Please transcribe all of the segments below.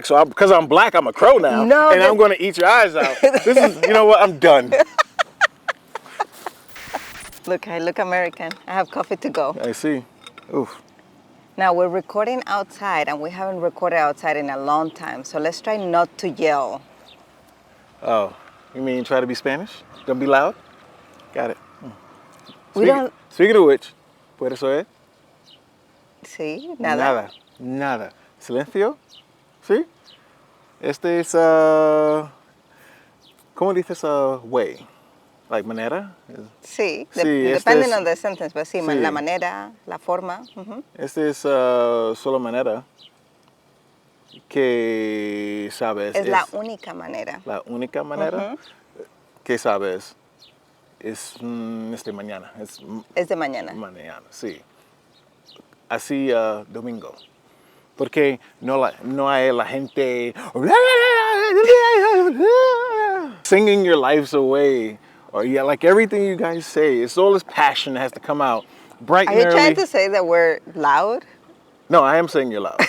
So because I'm black, I'm a crow now. No, and I'm going to eat your eyes out. This is, you know what? I'm done. Look, I look American. I have coffee to go. I see. Oof. Now we're recording outside, and we haven't recorded outside in a long time. So let's try not to yell. Oh, you mean try to be Spanish? Don't be loud? Got it. Speaking of which, ¿puedes oír? Sí, nada. Nada. Silencio. ¿Sí? Este es, ¿cómo dices way? Like manera? Sí, sí depending on the sentence, but sí, la manera, la forma. Este es solo manera que sabes. Es la única manera. La única manera que sabes es mañana. Es de mañana. Mañana, sí. Así domingo. Porque no hay la gente singing your lives away. Or like everything you guys say, it's all this passion that has to come out bright and early. Are you trying to say that we're loud? No, I am saying you're loud.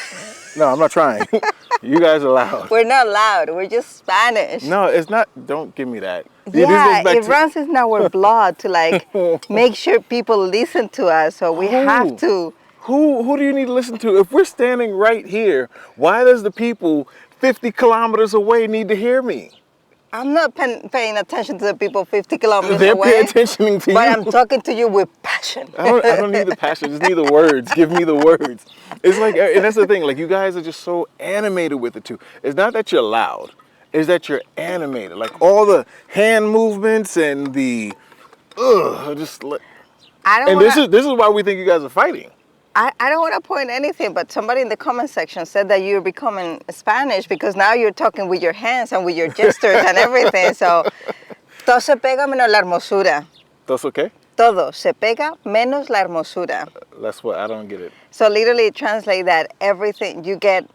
No, I'm not trying. You guys are loud. We're not loud. We're just Spanish. No, it's not. Don't give me that. Yeah, it runs in our blood to like make sure people listen to us. So we have to. Who do you need to listen to? If we're standing right here, why does the people 50 kilometers away need to hear me? I'm not paying attention to the people 50 kilometers They're away. paying attention to you. But I'm talking to you with passion. I don't need the passion. I just need the words. Give me the words. It's like, and that's the thing. Like, you guys are just so animated with it too. It's not that you're loud. It's that you're animated. Like all the hand movements and the, this is why we think you guys are fighting. I don't want to point anything, but somebody in the comment section said that you're becoming Spanish because now you're talking with your hands and with your gestures and everything. So, todo se pega menos la hermosura. ¿Todo qué? Todo se pega menos la hermosura. That's what, I don't get it. So literally translate that everything you get,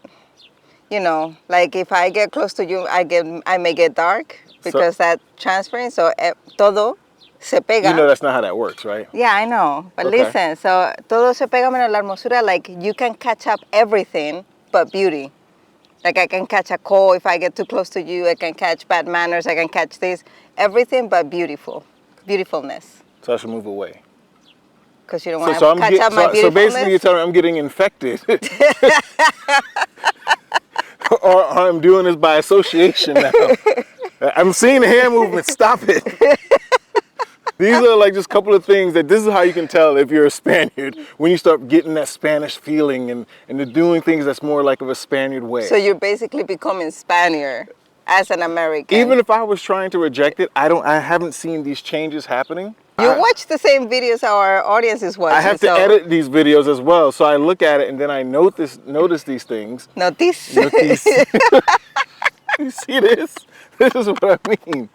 you know, like if I get close to you, I may get dark because that's transferring. So todo se pega. You know that's not how that works, right? Yeah, I know. But listen, so todo se pega menos la hermosura, like you can catch up everything but beauty. Like I can catch a cold if I get too close to you. I can catch bad manners. I can catch this. Everything but beautifulness. So I should move away. Because you don't want to catch up my beautifulness? So basically you're telling me I'm getting infected. or I'm doing this by association now. I'm seeing the hand movement. Stop it. These are like just a couple of things that this is how you can tell if you're a Spaniard when you start getting that Spanish feeling and they're doing things that's more like of a Spaniard way. So you're basically becoming Spaniard as an American. Even if I was trying to reject it, I haven't seen these changes happening. You watch the same videos our audience is watching. I have to edit these videos as well. So I look at it and then I notice these things. Notice. You see this? This is what I mean.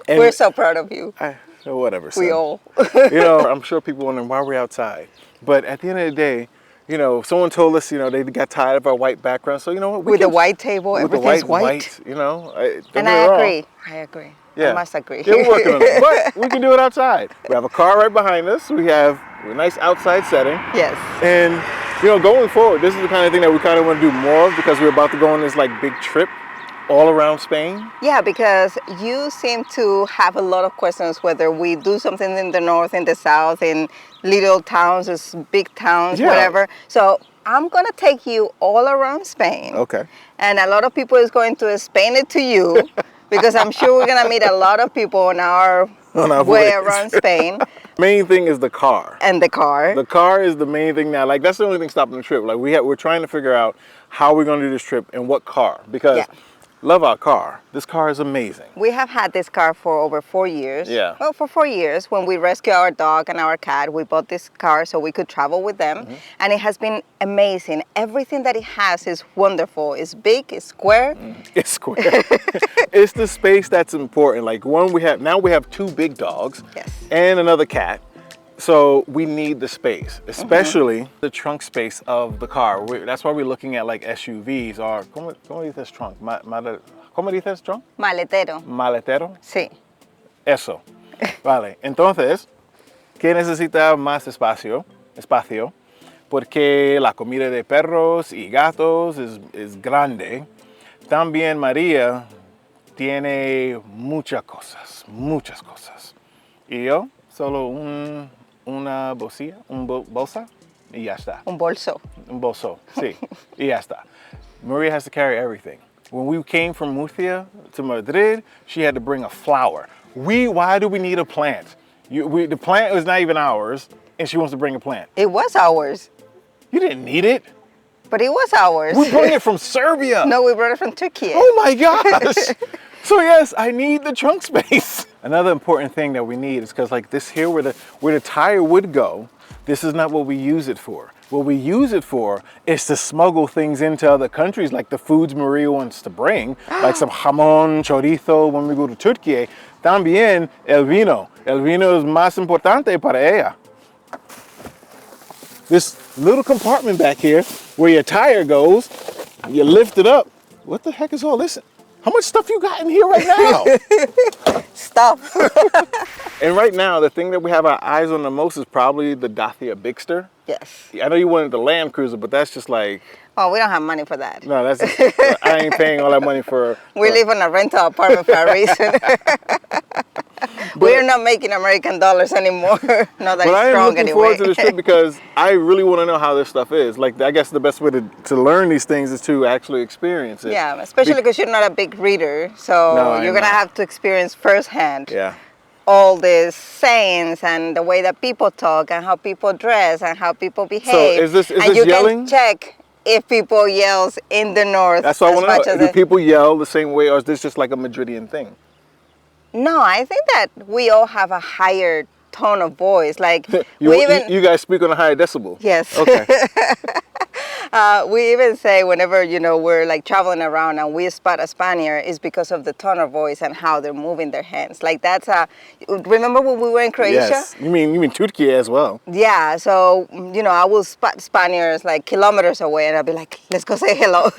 And we're so proud of you. Whatever. We all. You know, I'm sure people wondering why we're outside. But at the end of the day, you know, someone told us, you know, they got tired of our white background. So, you know what? With the white table, everything's white. You know. And I agree. Yeah. I must agree. Yeah, we're working on it. But we can do it outside. We have a car right behind us. We have a nice outside setting. Yes. And, you know, going forward, this is the kind of thing that we kind of want to do more of because we're about to go on this, like, big trip all around Spain. Yeah, because you seem to have a lot of questions whether we do something in the north, in the south, in little towns, big towns, whatever. So I'm going to take you all around Spain. Okay. And a lot of people is going to explain it to you because I'm sure we're going to meet a lot of people on our way around Spain. Main thing is the car. And the car. The car is the main thing now. Like, that's the only thing stopping the trip. Like, we're trying to figure out how we're going to do this trip and what car. Because love our car. This car is amazing. We have had this car for over 4 years. Yeah. Well, for 4 years, when we rescued our dog and our cat, we bought this car so we could travel with them. And it has been amazing. Everything that it has is wonderful. It's big, it's square. It's square. It's the space that's important. Like we have 2 big dogs and another cat. So we need the space, especially the trunk space of the car. That's why we're looking at like SUVs or, ¿cómo dices trunk? ¿Cómo dices trunk? Maletero. Maletero? Sí. Eso. Vale. Entonces, ¿qué necesita más espacio? porque la comida de perros y gatos es grande. También María tiene muchas cosas, muchas cosas. Y yo solo una bolsilla, bolsa y ya está. Un bolso. Un bolso, sí, y ya está. Maria has to carry everything. When we came from Murcia to Madrid, she had to bring a flower. Why do we need a plant? The plant was not even ours, and she wants to bring a plant. It was ours. You didn't need it. But it was ours. We brought it from Serbia. No, we brought it from Turkey. Oh my gosh. So yes, I need the trunk space. Another important thing that we need is because like this here where the tire would go, this is not what we use it for. What we use it for is to smuggle things into other countries, like the foods Maria wants to bring, like some jamón, chorizo when we go to Turkey. También el vino. El vino es más importante para ella. This little compartment back here where your tire goes, you lift it up. What the heck is all this? How much stuff you got in here right now? Stuff. And right now, the thing that we have our eyes on the most is probably the Dacia Bigster. Yes. I know you wanted the Land Cruiser, but that's just like... Oh, we don't have money for that. No, that's I ain't paying all that money for... We live in a rental apartment for a reason. We're not making American dollars anymore. Not that But I am strong looking anyway. forward to this trip because I really want to know how this stuff is. Like, I guess the best way to learn these things is to actually experience it. Yeah, especially because you're not a big reader, so No, you're gonna have to experience firsthand Yeah. all these sayings and the way that people talk and how people dress and how people behave. So is this and you yelling? can check if people yells in the north. That's what I as want much to as know. Do people yell the same way, or is this just like a Madridian thing? No, I think that we all have a higher tone of voice. Like You guys speak on a higher decibel. Yes. Okay. We even say whenever, we're like traveling around and we spot a Spaniard, is because of the tone of voice and how they're moving their hands. Like that's remember when we were in Croatia? Yes. You mean Turkey as well? Yeah. So, I will spot Spaniards like kilometers away and I'll be like, let's go say hello.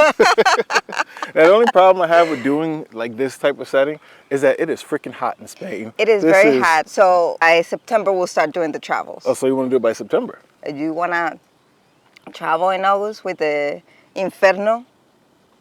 The only problem I have with doing like this type of setting is that it is freaking hot in Spain. It is very hot. So by September, we'll start doing the travels. Oh, so you want to do it by September? You want to travel in August with the inferno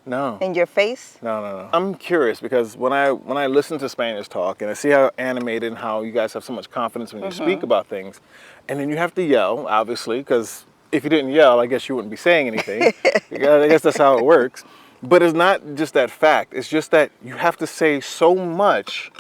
No. in your face? No. I'm curious because when I listen to Spaniards talk and I see how animated and how you guys have so much confidence when you speak about things, and then you have to yell, obviously, because if you didn't yell, I guess you wouldn't be saying anything. I guess that's how it works. But it's not just that fact. It's just that you have to say so much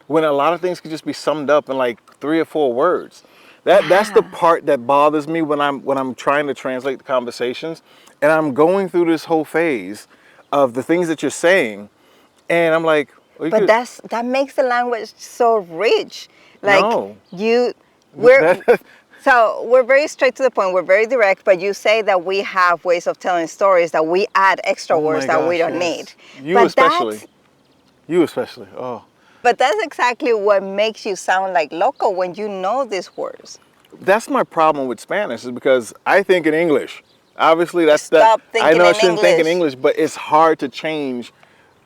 when a lot of things can just be summed up in like 3 or 4 words. That's the part that bothers me when I'm trying to translate the conversations, and I'm going through this whole phase of the things that you're saying, and I'm like, well, but that makes the language so rich. Like No. So we're very straight to the point. We're very direct, but you say that we have ways of telling stories that we add extra words that we don't need. You especially. Oh. But that's exactly what makes you sound like local when you know these words. That's my problem with Spanish is because I think in English. Obviously, that's Stop that. I know I thinking in shouldn't think in English. English, but it's hard to change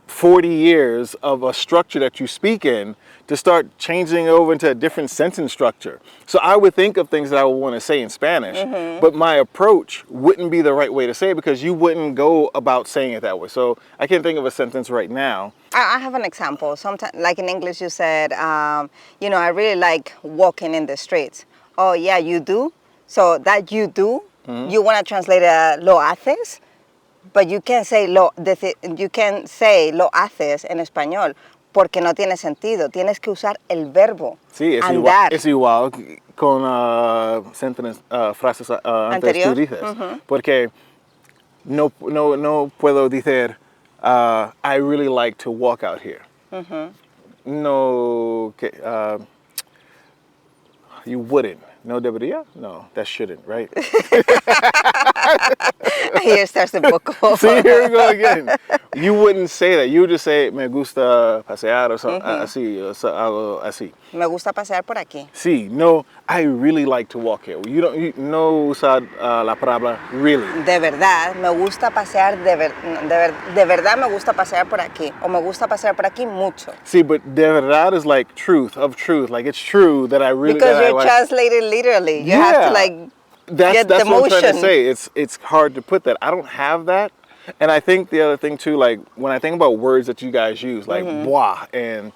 40 years of a structure that you speak in to start changing over into a different sentence structure. So I would think of things that I would want to say in Spanish, but my approach wouldn't be the right way to say it because you wouldn't go about saying it that way. So I can't think of a sentence right now. I have an example. Sometimes, like in English, you said, I really like walking in the streets. Oh, yeah, you do? So that you do, you want to translate lo haces? But you can't say lo haces en español porque no tiene sentido. Tienes que usar el verbo. Sí, andar. Es igual con frases antes tú dices. Porque no puedo decir, I really like to walk out here. No, you wouldn't. No debería? No, that shouldn't, right? Here starts the book. See, here we go again. You wouldn't say that. You would just say, me gusta pasear or something así, o algo así. Me gusta pasear por aquí. Sí, no, I really like to walk here. No usar la palabra really. De verdad, me gusta pasear, de verdad me gusta pasear por aquí. O me gusta pasear por aquí mucho. See, but de verdad is like truth. Like it's true that I really... Because you're translated literally. You have to like get that's the what I'm trying to motion. say. It's hard to put that. I don't have that. And I think the other thing too, like when I think about words that you guys use, like bois and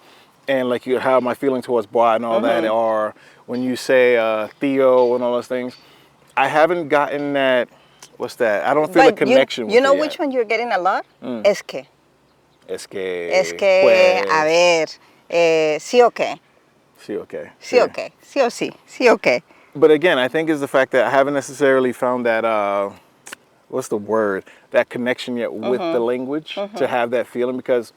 like how my feeling towards bois and all that, or when you say Theo and all those things, I haven't gotten that. What's that? I don't feel a connection with it. You know which one you're getting a lot? Es que. Es que. Es que, a ver, sí o qué. Sí, okay. Sí o qué. Sí o sí. Sí o qué. But again, I think it's the fact that I haven't necessarily found that, what's the word? That connection yet with the language to have that feeling. Because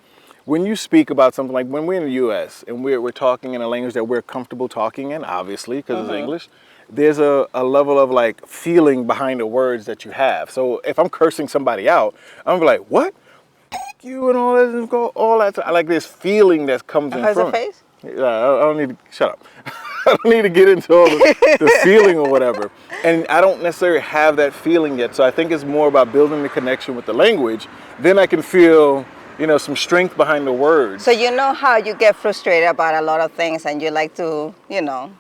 when you speak about something like when we're in the U.S. and we're talking in a language that we're comfortable talking in, obviously, because it's English, there's a level of like feeling behind the words that you have. So if I'm cursing somebody out, I'm gonna be like, what? You and all that and go all that. I like this feeling that comes in How's front. the face? I don't need to shut up. I don't need to get into all the feeling or whatever. And I don't necessarily have that feeling yet. So I think it's more about building the connection with the language. Then I can feel, some strength behind the words. So you know how you get frustrated about a lot of things and you like to,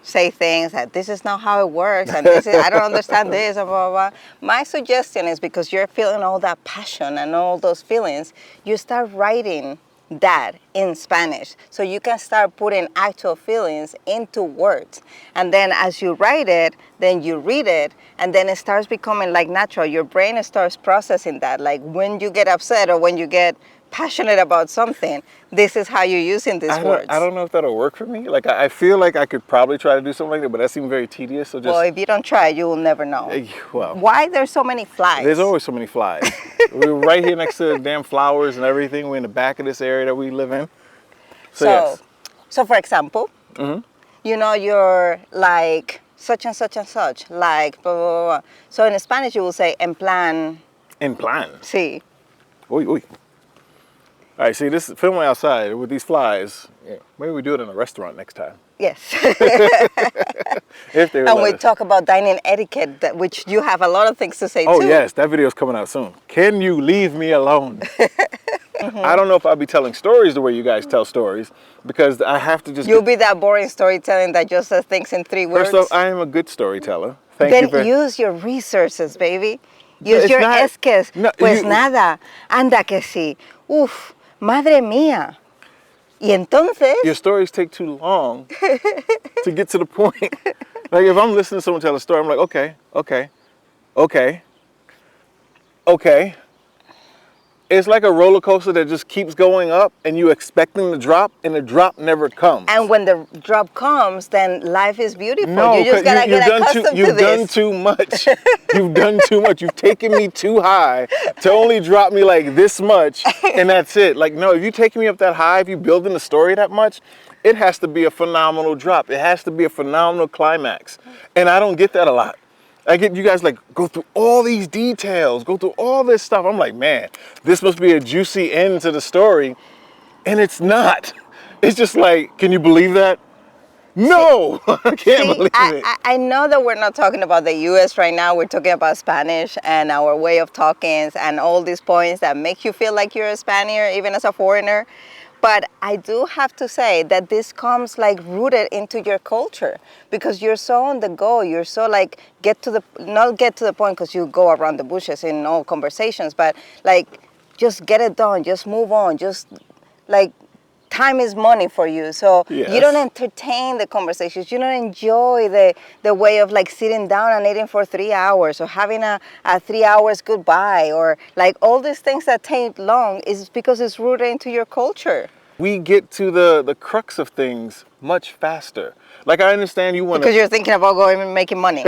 say things that this is not how it works and I don't understand this and blah, blah, blah. My suggestion is because you're feeling all that passion and all those feelings, you start writing that in Spanish. So you can start putting actual feelings into words. And then as you write it, then you read it, and then it starts becoming like natural. Your brain starts processing that. Like when you get upset or when you get passionate about something, this is how you're using these words. I don't know if that'll work for me. Like I feel like I could probably try to do something like that, but that seems very tedious. So just, well, if you don't try, you will never know. Well, why there's so many flies? There's always so many flies. We're right here next to the damn flowers and everything. We're in the back of this area that we live in. So for example, you're like such and such and such, like blah, blah, blah. So in Spanish you will say en plan. En plan? Sí. Uy, uy. All right, see, this filming outside with these flies. Yeah, maybe we do it in a restaurant next time. Yes. If they would and we let us. talk about dining etiquette, which you have a lot of things to say too. Oh yes, that video's coming out soon. Can you leave me alone? I don't know if I'll be telling stories the way you guys tell stories, because I have to just... You'll be that boring storytelling that just says things in 3 words. First off, I am a good storyteller. Thank you Then use your resources, baby. Use It's your not- esques. no, Pues you- nada, anda que sí. Uf, madre mía. Y entonces... Your stories take too long to get to the point. Like if I'm listening to someone tell a story, I'm like, okay. It's like a roller coaster that just keeps going up and you expecting the drop and the drop never comes. And when the drop comes, then life is beautiful. No, you just gotta get accustomed to you've done this. too much. You've done too much. You've taken me too high to only drop me like this much and that's it. Like, no, if you're taking me up that high, if you're building the story that much, it has to be a phenomenal drop. It has to be a phenomenal climax. And I don't get that a lot. I get you guys like go through all these details, go through all this stuff. I'm like, man, this must be a juicy end to the story. And it's not. It's just like, can you believe that? No, I can't believe it. I know that we're not talking about the U.S. right now. We're talking about Spanish and our way of talking and all these points that make you feel like you're a Spaniard, even as a foreigner. But I do have to say that this comes like rooted into your culture because you're so on the go. You're so like not get to the point because you go around the bushes in all conversations, but like just get it done, just move on, just like time is money for you. So Yes. You don't entertain the conversations. You don't enjoy the way of like sitting down and eating for 3 hours or having a 3 hours goodbye or like all these things that take long is because it's rooted into your culture. We get to the crux of things much faster. Like I understand you want Because you're thinking about going and making money.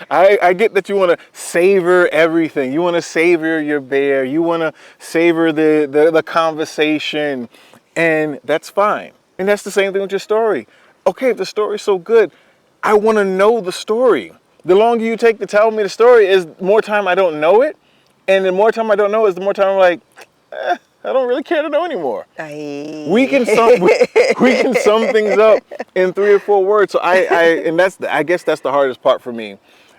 I get that you want to savor everything. You want to savor your bear. You want to savor the conversation. And that's fine. And that's the same thing with your story. Okay, if the story's so good, I want to know the story. The longer you take to tell me the story is more time I don't know it. And the more time I don't know is the more time I'm like, I don't really care to know anymore. We can sum things up in 3 or 4 words. So I guess that's the hardest part for me.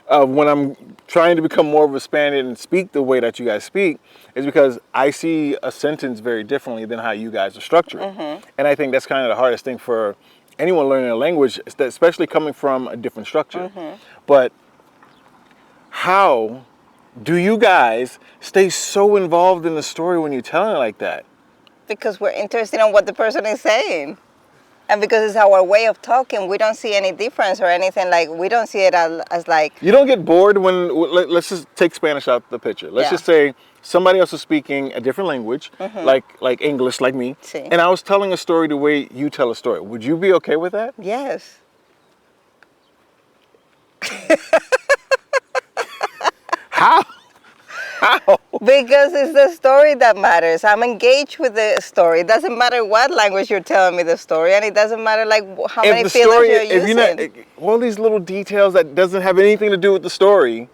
When I'm trying to become more of a Spaniard and speak the way that you guys speak is because I see a sentence very differently than how you guys are structured. And I think that's kind of the hardest thing for anyone learning a language, especially coming from a different structure. But how do you guys stay so involved in the story when you're telling it like that? Because we're interested in what the person is saying. And because it's our way of talking, we don't see any difference or anything. Like, we don't see it as like... You don't get bored when, let's just take Spanish out the picture. Let's just say somebody else is speaking a different language, like English, like me. Sí. And I was telling a story the way you tell a story. Would you be okay with that? Yes. How? How? Because it's the story that matters. I'm engaged with the story. It doesn't matter what language you're telling me the story, and it doesn't matter like how many feelings you're using. All these little details that doesn't have anything to do with the story.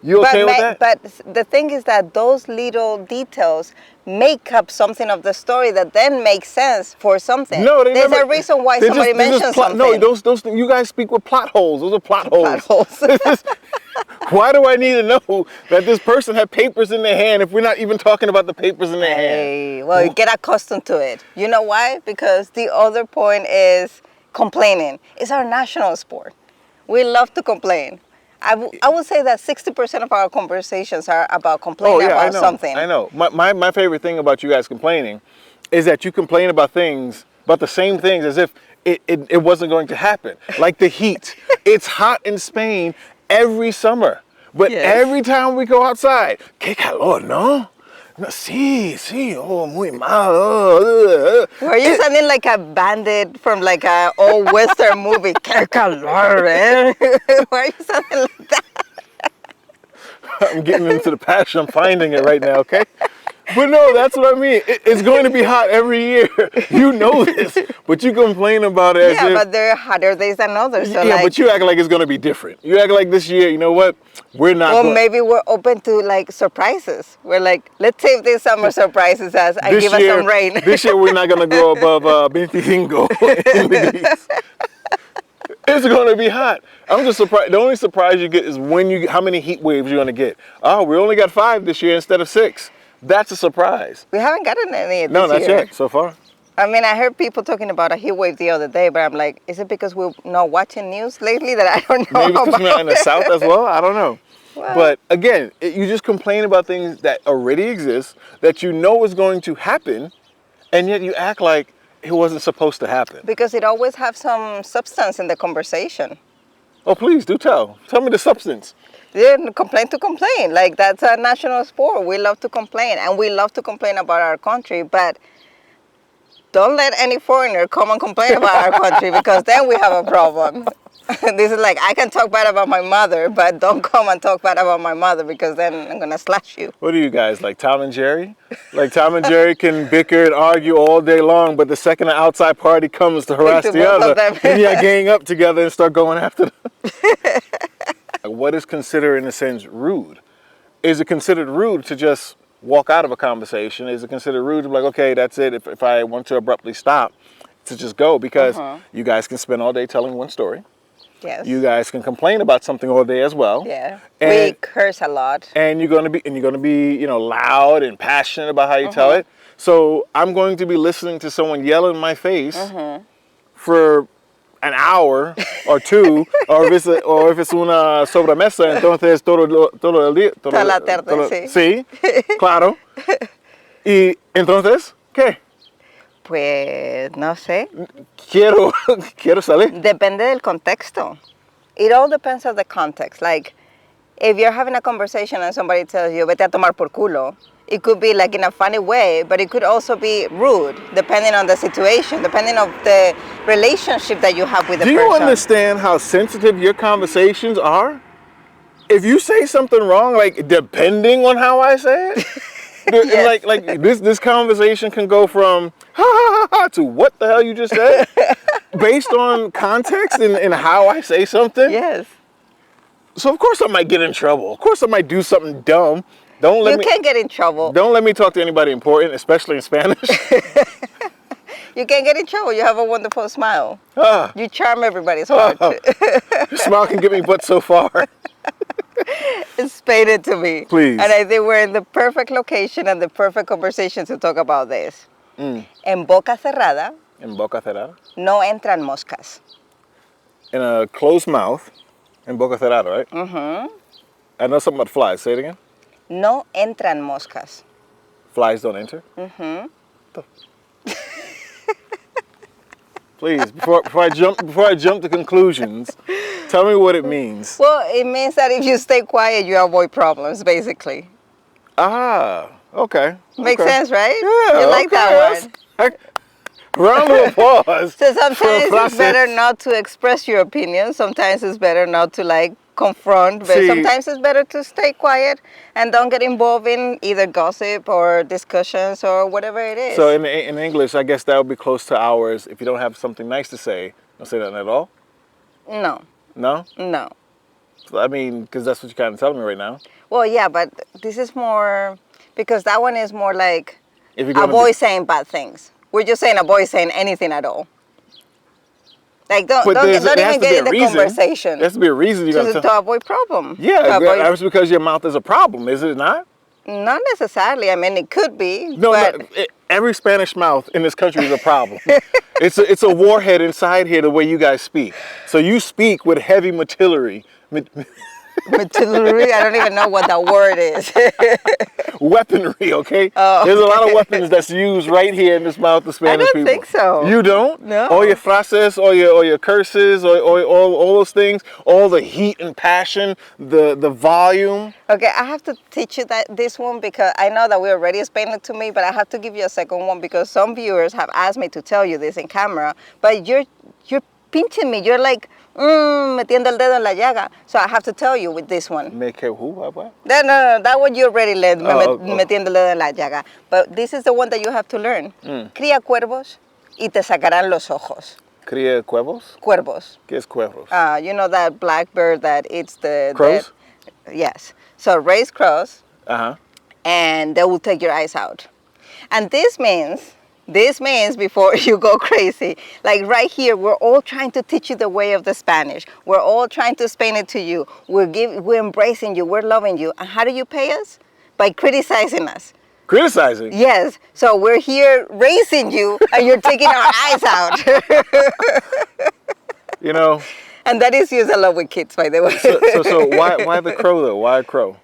You okay with that? But the thing is that those little details make up something of the story that then makes sense for something. No, there's a reason why somebody mentions something. No, those you guys speak with plot holes. Those are plot holes. Plot holes. Why do I need to know that this person had papers in their hand if we're not even talking about the papers in their hand? Well, you get accustomed to it. You know why? Because the other point is complaining. It's our national sport. We love to complain. I would say that 60% of our conversations are about complaining about something. I know. My favorite thing about you guys complaining is that you complain about things, about the same things as if it wasn't going to happen. Like the heat. It's hot in Spain every summer. But every time we go outside, qué calor, ¿no? Sí, oh, muy mal. Were you sounding like a bandit from like a old Western movie? Qué calor, eh? Why are you sounding like that? I'm getting into the passion. I'm finding it right now, okay? But no, that's what I mean. It's going to be hot every year. You know this, but you complain about it as if... Yeah, but there are hotter days than others. So but you act like it's going to be different. You act like this year, you know what? We're not... Well, maybe we're open to like surprises. We're like, let's save these summer surprises and give us some rain. This year we're not going to go above 25 degrees. It's going to be hot. I'm just surprised. The only surprise you get is how many heat waves you're going to get. Oh, we only got 5 this year instead of 6. That's a surprise. We haven't gotten any this year. No, not yet, so far. I mean, I heard people talking about a heat wave the other day, but I'm like, is it because we're not watching news lately that I don't know Maybe because we're not in the South as well? I don't know. Well, but again, you just complain about things that already exist, that you know is going to happen, and yet you act like it wasn't supposed to happen. Because it always has some substance in the conversation. Oh, please, do tell. Tell me the substance. Yeah, complain to complain. Like, that's a national sport. We love to complain, and we love to complain about our country, but don't let any foreigner come and complain about our country, because then we have a problem. This is like, I can talk bad about my mother, but don't come and talk bad about my mother, because then I'm going to slash you. What are you guys, like Tom and Jerry? Like Tom and Jerry can bicker and argue all day long, but the second an outside party comes to harass the other, then you gang up together and start going after them. What is considered, in a sense, rude? Is it considered rude to just walk out of a conversation? Is it considered rude to be like, okay, that's it, if I want to abruptly stop, to just go? Because you guys can spend all day telling one story. Yes. You guys can complain about something all day as well. Yeah. We curse a lot. And you're gonna be, you know, loud and passionate about how you tell it. So I'm going to be listening to someone yell in my face for an hour or two, or if it's una sobremesa, entonces todo el día. Toda la tarde, sí. Sí, claro. Y entonces, ¿qué? Pues, no sé. Quiero salir. Depende del contexto. It all depends on the context. Like, if you're having a conversation and somebody tells you, vete a tomar por culo, it could be like in a funny way, but it could also be rude, depending on the situation, depending on the relationship that you have with the person. Do you understand how sensitive your conversations are? If you say something wrong, like, depending on how I say it, yes. like this conversation can go from ha ha ha ha to what the hell you just said, based on context and how I say something. Yes. So of course I might get in trouble. Of course I might do something dumb. You can't get in trouble. Don't let me talk to anybody important, especially in Spanish. You can't get in trouble. You have a wonderful smile. You charm everybody's heart. Your smile can get me but so far. Explain it to me. Please. And I think we're in the perfect location and the perfect conversation to talk about this. En boca cerrada. En boca cerrada. No entran moscas. In a closed mouth. En boca cerrada, right? I know something about flies. Say it again. No entran moscas. Flies don't enter? Mm-hmm. Please, before I jump to conclusions, tell me what it means. Well, it means that if you stay quiet, you avoid problems, basically. Ah, okay. Makes okay. sense, right? Yeah, You like that one. Round of applause. So sometimes it's better not to express your opinion. Sometimes it's better not to like confront. But sometimes it's better to stay quiet and don't get involved in either gossip or discussions or whatever it is. So in English, I guess that would be close to ours. If you don't have something nice to say, don't say nothing at all? No. No? No. So, I mean, because that's what you're kind of telling me right now. Well, yeah, but this is more, because that one is more like If you're avoid saying bad things. We're just saying avoid saying anything at all. Like don't even get in the conversation. There has to be a reason you got to avoid problem. Yeah, that's because your mouth is a problem, is it not? Not necessarily. I mean, it could be. No, every Spanish mouth in this country is a problem. It's a warhead inside here the way you guys speak. So you speak with heavy artillery. Artillery? I don't even know what that word is. Weaponry, okay? Oh, There's a lot of weapons that's used right here in this mouth of Spanish people. I don't think so. You don't? No. All your frases, all your curses, all those things, all the heat and passion, the volume. Okay, I have to teach you this one because I know that we already explained it to me, but I have to give you a second one because some viewers have asked me to tell you this in camera, but you're pinching me. You're like, metiendo el dedo en la llaga. So I have to tell you with this one. Make who? What? No, that one you already learned, metiendo el dedo en la llaga. But this is the one that you have to learn. Cría cuervos y te sacarán los ojos. Cría cuervos? Cuervos. ¿Qué es cuervos? You know that black bird that eats the... Crows? Yes. So raise crows. Uh-huh. And they will take your eyes out. And this means before you go crazy, like right here, we're all trying to teach you the way of the Spanish. We're all trying to explain it to you. We're embracing you. We're loving you. And how do you pay us? By criticizing us. Criticizing? Yes. So we're here raising you, and you're taking our eyes out. You know. And that is used a lot with kids, by the way. So why the crow though? Why a crow?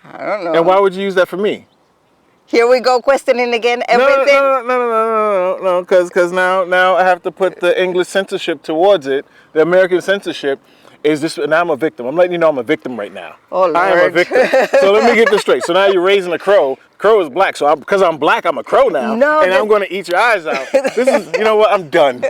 I don't know. And why would you use that for me? Here we go questioning again everything. No, because now I have to put the English censorship towards it. The American censorship is this, and I'm a victim. I'm letting you know I'm a victim right now. Oh, Lord. I am a victim. So let me get this straight. So now you're raising a crow. Crow is black, so because I'm black, I'm a crow now. No, and I'm going to eat your eyes out. This is, you know what? I'm done.